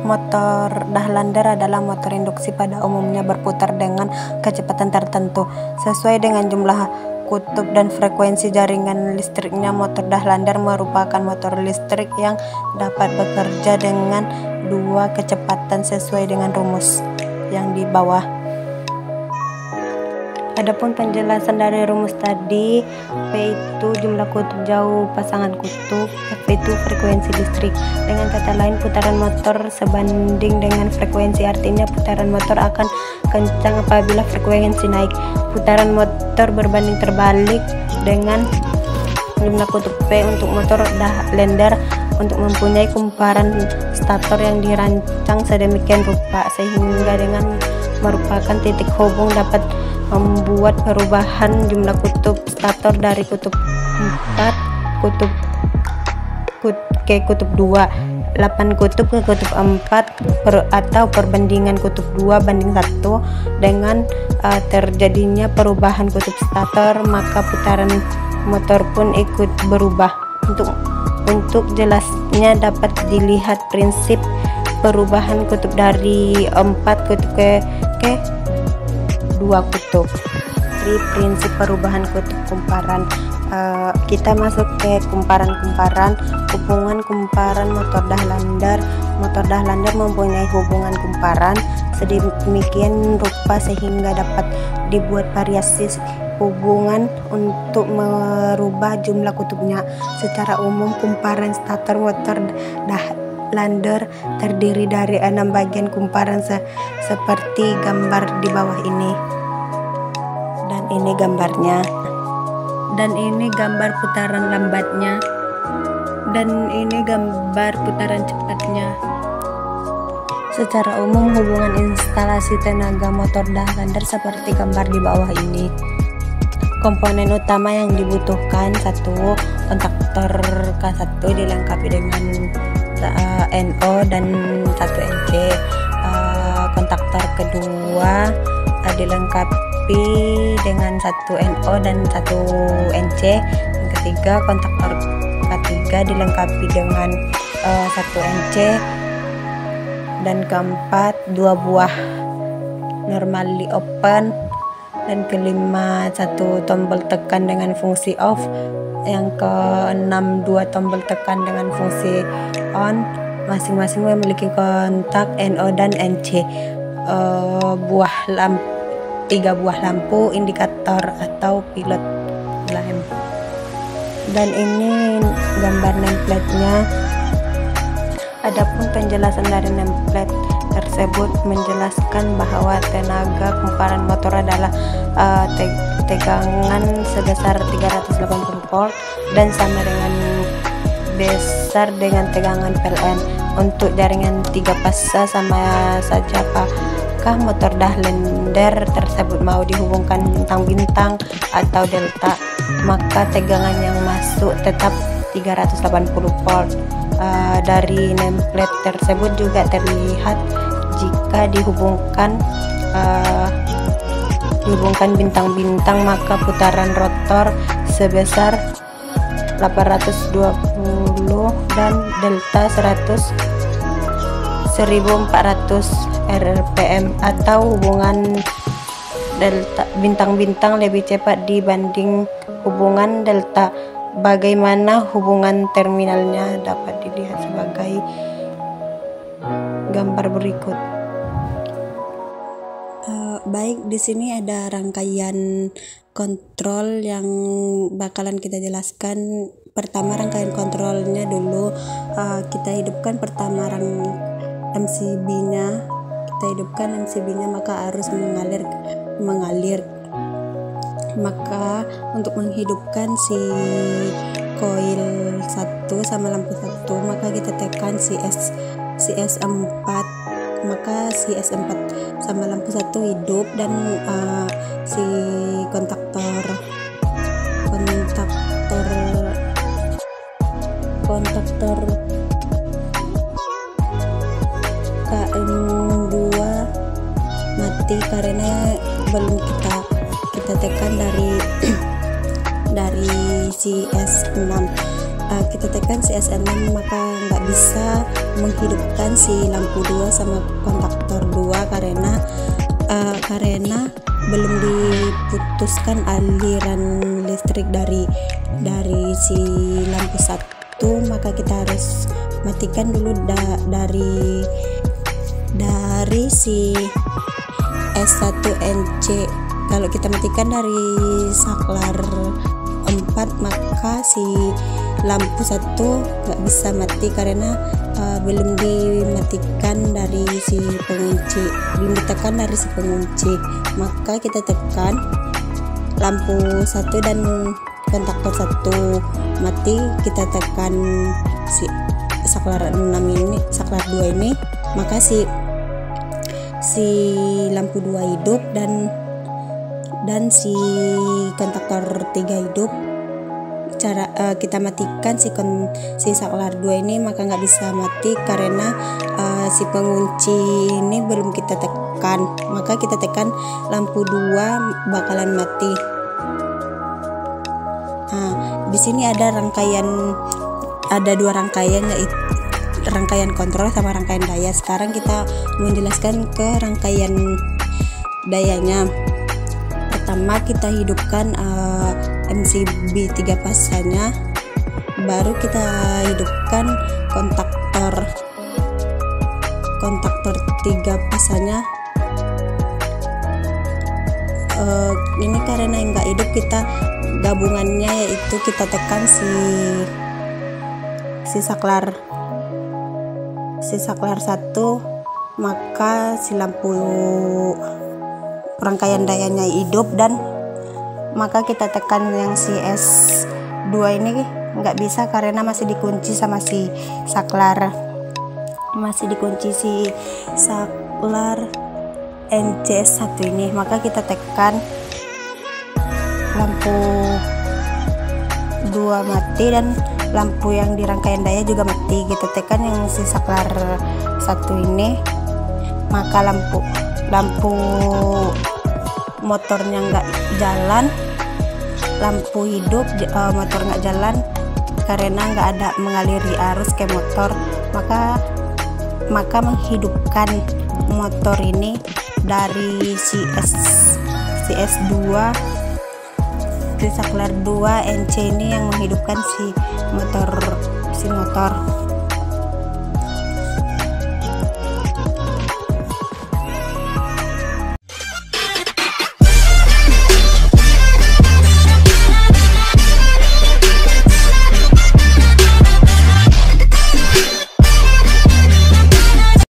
Motor Dahlander adalah motor induksi pada umumnya berputar dengan kecepatan tertentu. Sesuai dengan jumlah kutub dan frekuensi jaringan listriknya, motor Dahlander merupakan motor listrik yang dapat bekerja dengan dua kecepatan sesuai dengan rumus yang di bawah. Adapun penjelasan dari rumus tadi, P itu jumlah kutub jauh pasangan kutub, F itu frekuensi listrik. Dengan kata lain, putaran motor sebanding dengan frekuensi, artinya putaran motor akan kencang apabila frekuensi naik. Putaran motor berbanding terbalik dengan jumlah kutub P untuk motor Dahlander untuk mempunyai kumparan stator yang dirancang sedemikian rupa sehingga dengan merupakan titik hubung dapat membuat perubahan jumlah kutub stator dari kutub 4 ke kutub 2, 8 kutub ke kutub 4 atau perbandingan kutub 2 banding 1. Dengan terjadinya perubahan kutub stator, maka putaran motor pun ikut berubah. Untuk jelasnya dapat dilihat prinsip perubahan kutub dari 4 kutub ke 2 kutub. Di prinsip perubahan kutub kumparan, kita masuk ke kumparan hubungan kumparan motor Dahlander. Motor Dahlander mempunyai hubungan kumparan sedemikian rupa sehingga dapat dibuat variasi hubungan untuk merubah jumlah kutubnya. Secara umum, kumparan stator motor Dahlander terdiri dari 6 bagian kumparan seperti gambar di bawah ini. Dan ini gambarnya. Dan ini gambar putaran lambatnya. Dan ini gambar putaran cepatnya. Secara umum, hubungan instalasi tenaga motor Dahlander seperti gambar di bawah ini. Komponen utama yang dibutuhkan: 1. Kontaktor K1 dilengkapi dengan NO dan 1 NC. Kontaktor kedua dilengkapi dengan 1 NO dan 1 NC. Yang ketiga, kontaktor K3 dilengkapi dengan 1 NC. Dan keempat, 2 buah normally open. Dan kelima, 1 tombol tekan dengan fungsi off. Yang keenam, 2 tombol tekan dengan fungsi on. Masing-masing memiliki kontak NO dan NC. 3 buah lampu indikator atau pilot lamp. Dan ini gambar nameplate-nya. Adapun penjelasan dari nameplate tersebut menjelaskan bahwa tenaga kumparan motor adalah tegangan sebesar 380 volt dan sama dengan besar dengan tegangan PLN. Untuk jaringan 3 fase sama saja apakah motor Dahlander tersebut mau dihubungkan bintang-bintang atau delta, maka tegangan yang masuk tetap 380 volt. Dari nameplate tersebut juga terlihat jika dihubungkan bintang-bintang, maka putaran rotor sebesar 820 dan delta 1400 rpm, atau hubungan delta bintang-bintang lebih cepat dibanding hubungan delta. Bagaimana hubungan terminalnya dapat dilihat sebagai gambar berikut. Baik, di sini ada rangkaian kontrol yang bakalan kita jelaskan. Pertama, rangkaian kontrolnya dulu. Kita hidupkan pertama MCB-nya. Kita hidupkan MCB-nya, maka arus mengalir. Maka untuk menghidupkan si koil 1 sama lampu 1, maka kita tekan si S4, maka si S4 sama lampu 1 hidup dan si kontaktor KM2 mati karena belum kita tekan dari si S6. Kita tekan si S6, maka nggak bisa menghidupkan si lampu 2 sama kontaktor 2 karena belum diputuskan aliran listrik dari si lampu 1, maka kita harus matikan dulu dari si S1NC. Kalau kita matikan dari saklar 4, maka si lampu 1 nggak bisa mati karena belum dimatikan dari si pengunci, belum ditekan dari si pengunci. Maka kita tekan lampu 1 dan kontaktor 1 mati, kita tekan si saklar 6 ini, saklar 2 ini, maka si lampu 2 hidup dan si kontaktor 3 hidup. Cara kita matikan si saklar 2 ini, maka nggak bisa mati karena si pengunci ini belum kita tekan, maka kita tekan lampu 2 bakalan mati. Nah, di sini ada dua rangkaian, yaitu rangkaian kontrol sama rangkaian daya. Sekarang kita menjelaskan ke rangkaian dayanya. Pertama kita hidupkan MCB 3 pasanya, baru kita hidupkan kontaktor 3 pasanya. Ini karena enggak hidup, kita gabungannya yaitu kita tekan si saklar 1, maka si lampu rangkaian dayanya hidup, dan maka kita tekan yang si S2 ini nggak bisa karena masih dikunci sama si saklar, NCS1 ini. Maka kita tekan lampu 2 mati dan lampu yang di rangkaian daya juga mati. Kita tekan yang si saklar 1 ini, maka lampu motornya nggak jalan, lampu hidup, motor nggak jalan karena nggak ada mengaliri arus ke motor. Maka menghidupkan motor ini dari si S2, si saklar 2 NC ini yang menghidupkan si motor.